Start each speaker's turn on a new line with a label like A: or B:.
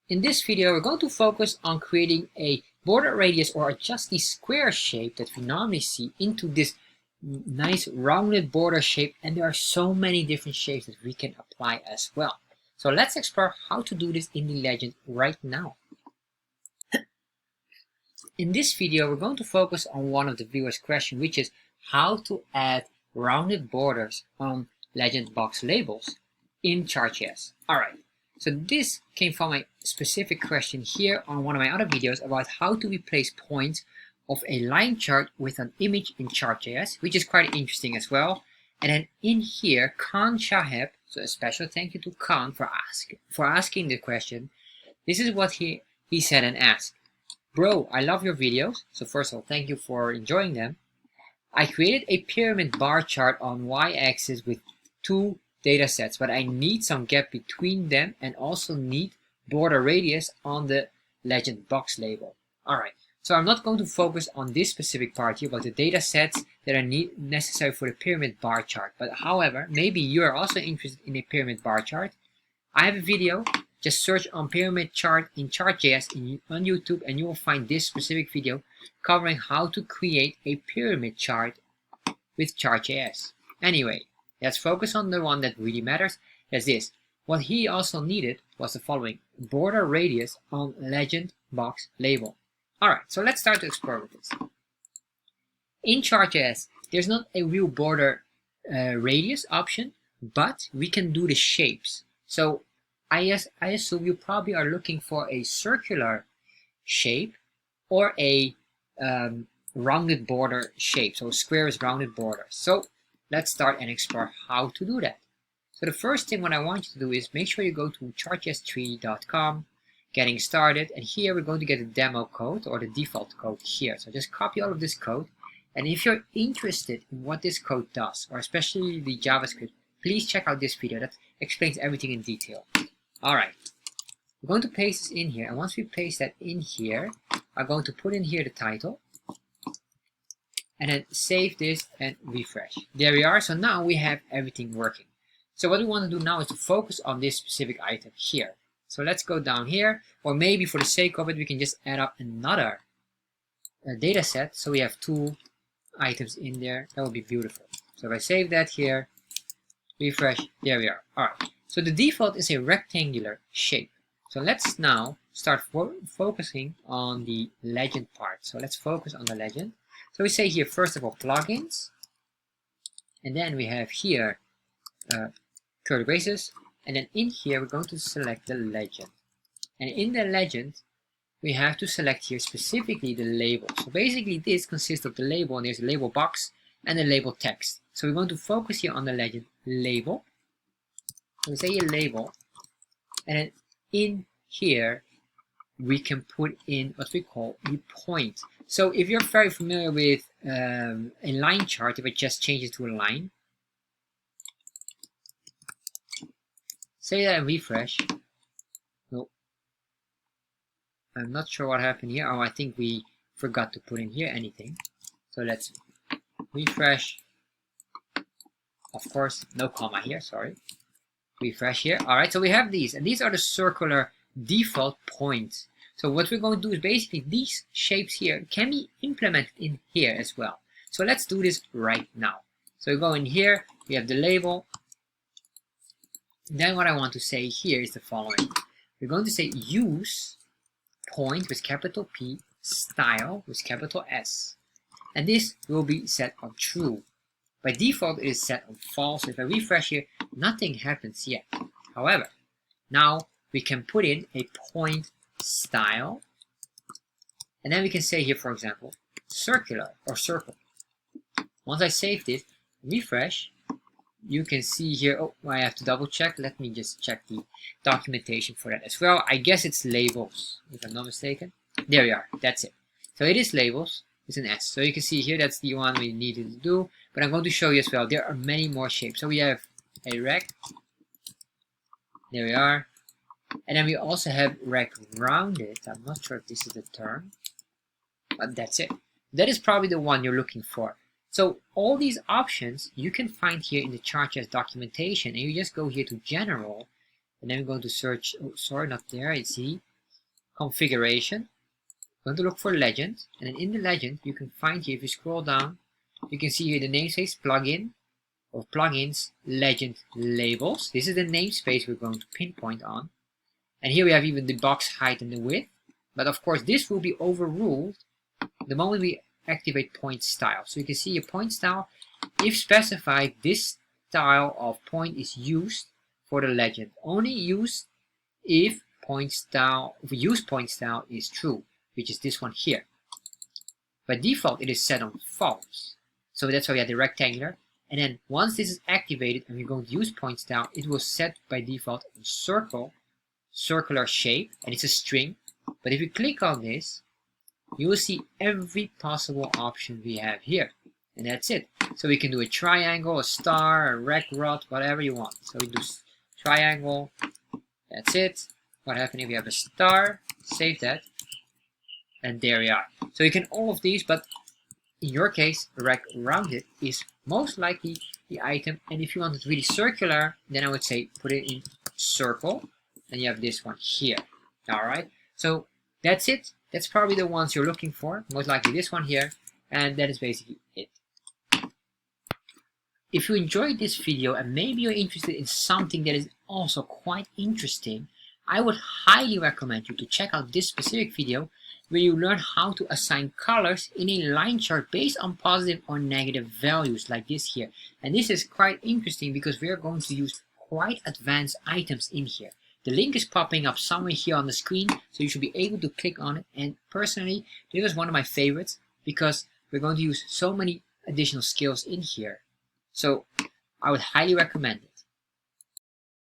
A: In this video, we're going to focus on creating a border radius or adjust the square shape that we normally see into this nice rounded border shape, and there are so many different shapes that we can apply as well. So let's explore how to do this in the legend right now. In this video, we're going to focus on one of the viewers' questions, which is how to add rounded borders on legend box labels in Chartjs. Alright. So this came from a specific question here on one of my other videos about how to replace points of a line chart with an image in Chart.js, which is quite interesting as well. And then in here, Khan Shaheb, so a special thank you to Khan for asking the question. This is what he said and asked. Bro, I love your videos. So first of all, thank you for enjoying them. I created a pyramid bar chart on y-axis with two data sets, but I need some gap between them and also need border radius on the legend box label. Alright, so I'm not going to focus on this specific part here about the data sets that are necessary for the pyramid bar chart. But however, maybe you are also interested in a pyramid bar chart. I have a video, just search on pyramid chart in Chartjs on YouTube and you will find this specific video covering how to create a pyramid chart with Chartjs. Anyway, let's focus on the one that really matters. That's this. What he also needed was the following: border radius on legend box label. Alright, so let's start to explore with this. In Chartjs, there's not a real border radius option, but we can do the shapes. So I assume you probably are looking for a circular shape or a rounded border shape. So square is rounded border. So let's start and explore how to do that. So the first thing what I want you to do is make sure you go to chartjs3.com, getting started, and here we're going to get the demo code or the default code here. So just copy all of this code, and if you're interested in what this code does, or especially the JavaScript, please check out this video that explains everything in detail. Alright, we're going to paste this in here, and once we paste that in here, I'm going to put in here the title, and then save this and refresh. There we are. So now we have everything working. So what we want to do now is to focus on this specific item here. So let's go down here, or maybe for the sake of it, we can just add up another data set. So we have two items in there. That would be beautiful. So if I save that here, refresh, there we are. Alright, so the default is a rectangular shape. So let's now start focusing on the legend part. So let's focus on the legend. So we say here, first of all, plugins, and then we have here curly braces, and then in here we're going to select the legend. And in the legend, we have to select here specifically the label. So basically this consists of the label, and there's a label box and the label text. So we're going to focus here on the legend label. So we say a label, and then in here we can put in what we call the point. So if you're very familiar with a line chart, if it just changes to a line, say that and refresh. No, I'm not sure what happened here. Oh, I think we forgot to put in here anything. So let's refresh. Of course, no comma here, sorry. Refresh here. Alright, so we have these, and these are the circular default points. So what we're going to do is basically these shapes here can be implemented in here as well. So let's do this right now. So we go in here, we have the label. Then what I want to say here is the following. We're going to say use point with capital P, style with capital S. And this will be set on true. By default it is set on false. If I refresh here, nothing happens yet. However, now we can put in a point style, and then we can say here, for example, circular or circle. Once I save this, refresh, you can see here, oh, I have to double check. Let me just check the documentation for that as well. I guess it's labels, if I'm not mistaken. There we are, that's it. So it is labels with an S. So you can see here, that's the one we needed to do, but I'm going to show you as well. There are many more shapes. So we have a rect, there we are. And then we also have rect rounded. I'm not sure if this is the term, but that's it. That is probably the one you're looking for. So all these options you can find here in the Chartjs documentation, and you just go here to general, and then we're going to search. Oh, sorry, not there. I see configuration, we're going to look for legend, and then in the legend you can find here, if you scroll down, you can see here the namespace plugin or plugins legend labels. This is the namespace we're going to pinpoint on. And here we have even the box height and the width. But of course this will be overruled the moment we activate point style. So you can see a point style, if specified, this style of point is used for the legend. Only used if point style, if use point style is true, which is this one here. By default it is set on false. So that's why we have the rectangular. And then once this is activated and we're going to use point style, it will set by default on circular shape, and it's a string. But if you click on this, you will see every possible option we have here. And that's it. So we can do a triangle, a star, a rec rod, whatever you want. So we do triangle. That's it. What happens if we have a star? Save that. And there we are. So you can all of these, but in your case, rec rounded is most likely the item. And if you want it really circular, then I would say put it in circle. And you have this one here. Alright. So that's it. That's probably the ones you're looking for. Most likely this one here. And that is basically it. If you enjoyed this video and maybe you're interested in something that is also quite interesting, I would highly recommend you to check out this specific video where you learn how to assign colors in a line chart based on positive or negative values like this here. And this is quite interesting because we're going to use quite advanced items in here. The link is popping up somewhere here on the screen, so you should be able to click on it. And personally, this was one of my favorites because we're going to use so many additional skills in here. So I would highly recommend it.